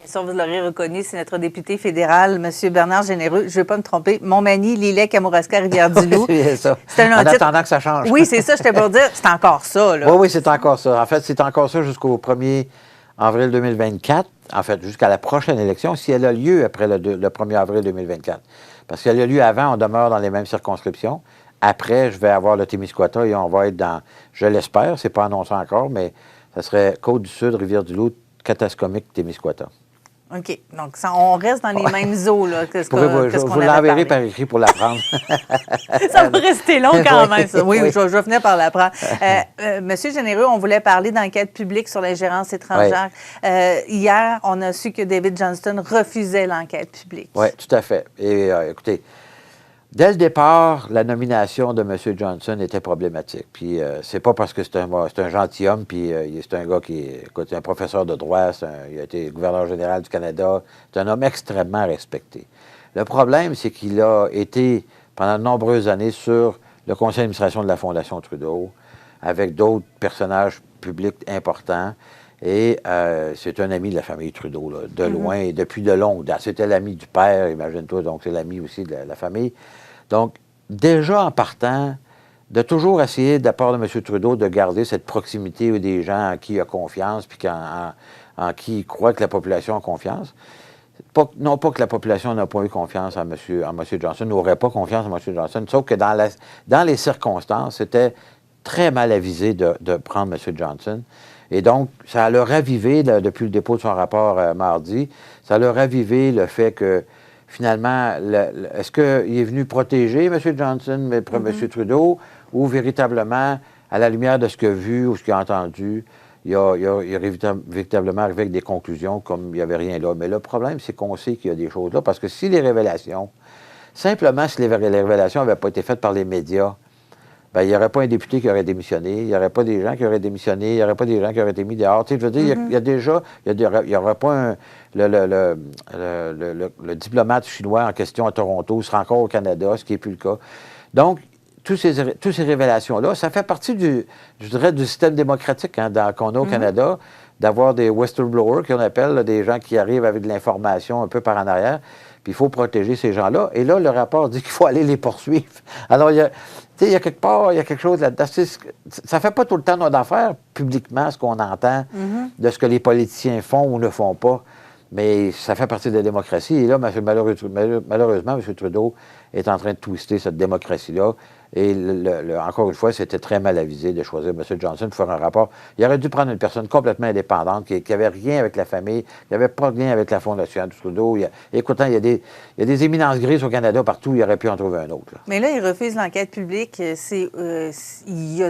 Bien sûr, vous l'aurez reconnu, c'est notre député fédéral, M. Bernard Généreux. Je ne vais pas me tromper. Montmagny, Lillet, Kamouraska, Rivière-du-Loup. C'est ça. C'est En attendant que ça change. Oui, c'est ça, j'étais pour dire, c'est encore ça, là. Oui, oui, c'est encore ça. En fait, c'est encore ça jusqu'au 1er avril 2024. En fait, jusqu'à la prochaine élection, si elle a lieu après le 1er avril 2024. Parce qu'elle a lieu avant, on demeure dans les mêmes circonscriptions. Après, je vais avoir le Témiscouata et on va être dans, je l'espère, c'est pas annoncé encore, mais ça serait Côte-du-Sud, Rivière-du-Loup, Katascomique, Témiscouata. OK. Donc, ça, on reste dans les mêmes eaux là, que ce qu'on avait Je vous l'enverrai par écrit pour l'apprendre. Ça va rester long quand même, ça. Oui, Oui. je vais finir par l'apprendre. Monsieur Généreux, on voulait parler d'enquête publique sur l'ingérence étrangère. Hier, on a su que David Johnston refusait l'enquête publique. Oui, tout à fait. Et écoutez, dès le départ, la nomination de M. Johnson était problématique. Puis c'est pas parce que c'est un gentilhomme, puis c'est un gars qui est un professeur de droit, il a été gouverneur général du Canada, c'est un homme extrêmement respecté. Le problème, c'est qu'il a été, pendant de nombreuses années, sur le conseil d'administration de la Fondation Trudeau, avec d'autres personnages publics importants. Et c'est un ami de la famille Trudeau, là, de loin, et depuis de longue date. C'était l'ami du père, imagine-toi, donc c'est l'ami aussi de la famille. Donc, déjà en partant, de toujours essayer, de la part de M. Trudeau, de garder cette proximité des gens en qui il a confiance, puis en qui il croit que la population a confiance. Non pas que la population n'a pas eu confiance en M. Johnson, n'aurait pas confiance en M. Johnson, sauf que dans les circonstances, c'était très mal avisé de prendre M. Johnson. Et donc, ça l'a ravivé, depuis le dépôt de son rapport mardi, ça l'a ravivé le fait que, finalement, est-ce qu'il est venu protéger M. Johnson, M. Trudeau, ou véritablement, à la lumière de ce qu'il a vu ou ce qu'il a entendu, il a véritablement arrivé avec des conclusions comme il n'y avait rien là. Mais le problème, c'est qu'on sait qu'il y a des choses là, parce que si les révélations, simplement si les révélations n'avaient pas été faites par les médias, bien, il n'y aurait pas un député qui aurait démissionné, il n'y aurait pas des gens qui auraient démissionné, il n'y aurait pas des gens qui auraient été mis dehors. Tu sais, je veux dire, il n'y aurait pas le diplomate chinois en question à Toronto sera encore au Canada, ce qui n'est plus le cas. Donc, toutes ces révélations-là, ça fait partie du système démocratique qu'on a au Canada, d'avoir des whistleblowers, qu'on appelle, là, des gens qui arrivent avec de l'information un peu par en arrière, puis il faut protéger ces gens-là. Et là, le rapport dit qu'il faut aller les poursuivre. Alors, il y a quelque part, il y a quelque chose là-dedans. Ça ne fait pas tout le temps notre affaire, publiquement, ce qu'on entend de ce que les politiciens font ou ne font pas. Mais ça fait partie de la démocratie. Et là, malheureusement, M. Trudeau est en train de twister cette démocratie-là. Et encore une fois, c'était très mal avisé de choisir M. Johnson pour faire un rapport. Il aurait dû prendre une personne complètement indépendante, qui n'avait rien avec la famille, qui n'avait pas de lien avec la Fondation Trudeau. Écoutez, il y a des éminences grises au Canada partout, il aurait pu en trouver un autre. Là. Mais là, il refuse l'enquête publique. Il a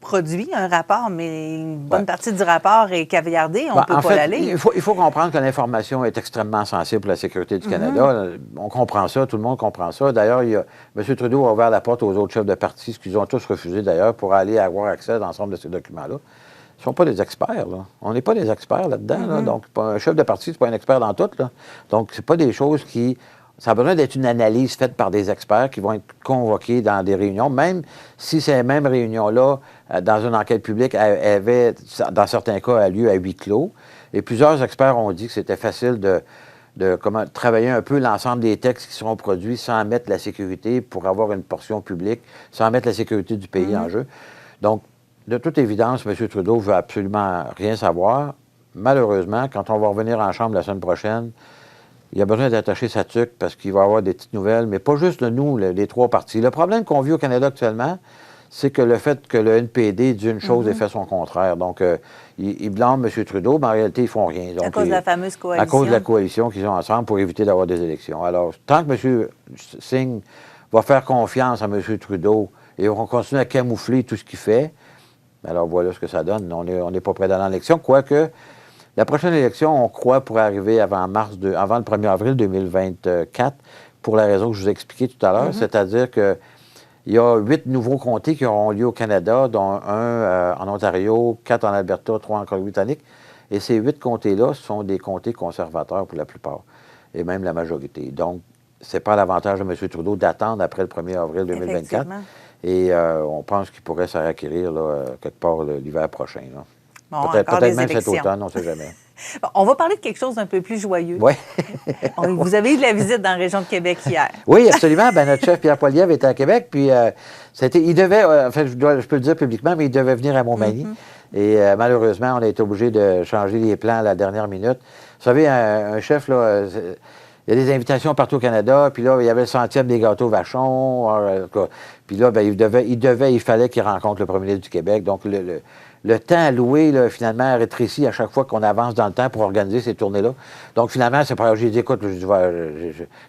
produit un rapport, mais une bonne partie du rapport est caviardée. On ne peut pas l'aller. Il faut comprendre que l'information est extrêmement sensible pour la sécurité du Canada. On comprend ça, tout le monde comprend ça. D'ailleurs, M. Trudeau a ouvert la porte aux autres chefs de parti, ce qu'ils ont tous refusé d'ailleurs, pour aller avoir accès à l'ensemble de ces documents-là. Ils ne sont pas des experts, là. On n'est pas des experts là-dedans. Là. Donc, un chef de parti, ce n'est pas un expert dans tout. Là. Donc, ce n'est pas des choses qui... Ça a besoin d'être une analyse faite par des experts qui vont être convoqués dans des réunions, même si ces mêmes réunions-là, dans une enquête publique, avaient, dans certains cas, a lieu à huis clos. Et plusieurs experts ont dit que c'était facile de travailler un peu l'ensemble des textes qui seront produits sans mettre la sécurité pour avoir une portion publique, sans mettre la sécurité du pays en jeu. Donc, de toute évidence, M. Trudeau ne veut absolument rien savoir. Malheureusement, quand on va revenir en Chambre la semaine prochaine, il a besoin d'attacher sa tuque parce qu'il va y avoir des petites nouvelles, mais pas juste de nous, les trois partis. Le problème qu'on vit au Canada actuellement, c'est que le fait que le NPD dit une chose et fait son contraire. Donc, ils blâment M. Trudeau, mais en réalité, ils ne font rien. Donc, à cause de la fameuse coalition. À cause de la coalition qu'ils ont ensemble pour éviter d'avoir des élections. Alors, tant que M. Singh va faire confiance à M. Trudeau et va continuer à camoufler tout ce qu'il fait, alors voilà ce que ça donne. On n'est pas prêt d'aller en élection, quoique... La prochaine élection, on croit, pourrait arriver avant le 1er avril 2024, pour la raison que je vous ai expliquée tout à l'heure, c'est-à-dire qu'il y a 8 nouveaux comtés qui auront lieu au Canada, dont un en Ontario, 4 en Alberta, 3 en Colombie-Britannique. Et ces 8 comtés-là sont des comtés conservateurs pour la plupart, et même la majorité. Donc, ce n'est pas l'avantage de M. Trudeau d'attendre après le 1er avril 2024. Et on pense qu'il pourrait se requérir quelque part l'hiver prochain. Là. Bon, peut-être même cet automne, on ne sait jamais. Bon, on va parler de quelque chose d'un peu plus joyeux. Oui. Vous avez eu de la visite dans la région de Québec hier. Oui, absolument. Ben, notre chef Pierre Poilievre était à Québec, puis il devait, enfin, je peux le dire publiquement, mais il devait venir à Montmagny. Et malheureusement, on a été obligé de changer les plans à la dernière minute. Vous savez, un chef, là, il y a des invitations partout au Canada, puis là, il y avait le 100e des gâteaux Vachon. Puis là, ben, il fallait qu'il rencontre le premier ministre du Québec. Donc, le temps alloué, là, finalement, rétrécit à chaque fois qu'on avance dans le temps pour organiser ces tournées-là. Donc, finalement, c'est pas. J'ai dit, écoute,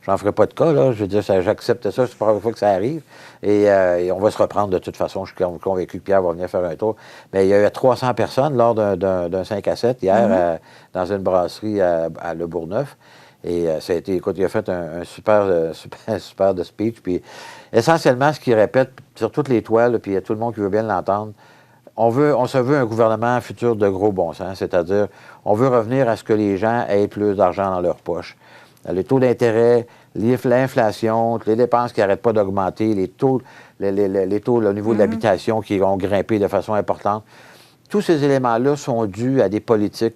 j'en ferai pas de cas, là. Je veux dire, j'accepte ça, c'est la première fois que ça arrive. Et on va se reprendre de toute façon. Je suis convaincu que Pierre va venir faire un tour. Mais il y a eu 300 personnes lors d'un 5 à 7 hier dans une brasserie à Le Bourgneuf. Et ça a été, écoute, il a fait un super de speech. Puis essentiellement, ce qu'il répète sur toutes les toiles, puis il y a tout le monde qui veut bien l'entendre, on se veut un gouvernement futur de gros bon sens, c'est-à-dire on veut revenir à ce que les gens aient plus d'argent dans leur poche. Les taux d'intérêt, l'inflation, les dépenses qui n'arrêtent pas d'augmenter, les taux au niveau de l'habitation qui ont grimpé de façon importante. Tous ces éléments-là sont dus à des politiques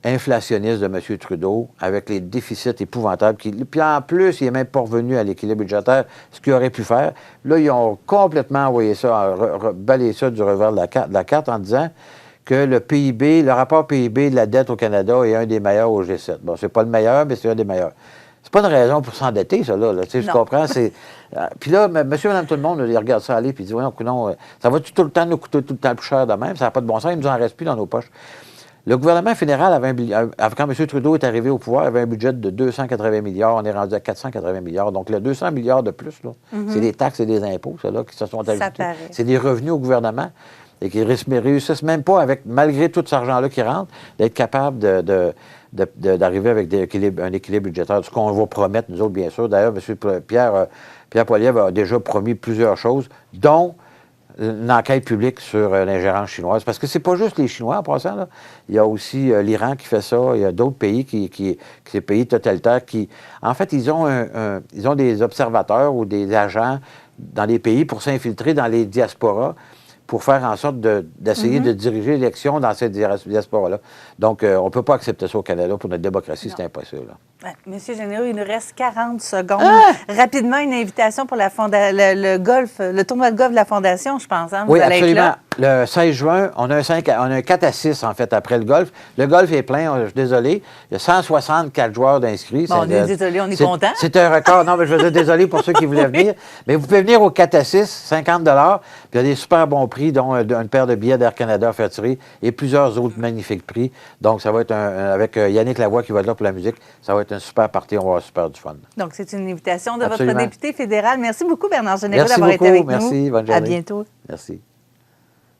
inflationniste de M. Trudeau, avec les déficits épouvantables. Puis en plus, il n'est même pas revenu à l'équilibre budgétaire, ce qu'il aurait pu faire. Là, ils ont complètement envoyé ça, balayé ça du revers de la carte en disant que le PIB, le rapport PIB de la dette au Canada est un des meilleurs au G7. Bon, c'est pas le meilleur, mais c'est un des meilleurs. C'est pas une raison pour s'endetter, ça, là. Tu sais, je comprends. Puis là, monsieur, madame, tout le monde, il regarde ça aller, puis il dit, non, ça va tout le temps nous coûter tout le temps plus cher de même, ça n'a pas de bon sens, il nous en reste plus dans nos poches. Le gouvernement fédéral quand M. Trudeau est arrivé au pouvoir, avait un budget de 280 milliards. On est rendu à 480 milliards. Donc, le 200 milliards de plus, c'est des taxes et des impôts, ça, là, qui se sont ajoutés. C'est des revenus au gouvernement et qui ne réussissent même pas, malgré tout cet argent-là qui rentre, d'être capable d'arriver avec un équilibre budgétaire. Ce qu'on va promettre, nous autres, bien sûr. D'ailleurs, M. Pierre Poilievre a déjà promis plusieurs choses, dont une enquête publique sur l'ingérence chinoise. Parce que c'est pas juste les Chinois, en passant, là. Il y a aussi l'Iran qui fait ça. Il y a d'autres pays ces pays totalitaires qui... En fait, ils ont des observateurs ou des agents dans les pays pour s'infiltrer dans les diasporas pour faire en sorte d'essayer de diriger l'élection dans cette diaspora-là. Donc, on ne peut pas accepter ça au Canada. Pour notre démocratie, c'est impossible. Ouais. Monsieur Généreux, il nous reste 40 secondes. Rapidement, une invitation pour le golf, le tournoi de golf de la Fondation, je pense. Hein? Vous allez absolument. être là. Le 16 juin, on a un 4 à 6, en fait, après le golf. Le golf est plein, je suis désolé. Il y a 164 joueurs d'inscrits. Bon, on est désolé, on est content. C'est un record. Non, mais je veux dire désolé pour ceux qui voulaient venir. Mais vous pouvez venir au 4 à 6, 50 $. Puis il y a des super bons prix, dont une paire de billets d'Air Canada à faire tirer et plusieurs autres magnifiques prix. Donc, ça va être avec Yannick Lavoie qui va être là pour la musique. Ça va être un super party. On va avoir super du fun. Donc, c'est une invitation de Absolument. votre député fédéral. Merci beaucoup, Bernard Généreux, Merci d'avoir été avec nous. Merci. Bonne journée. À bientôt. Merci.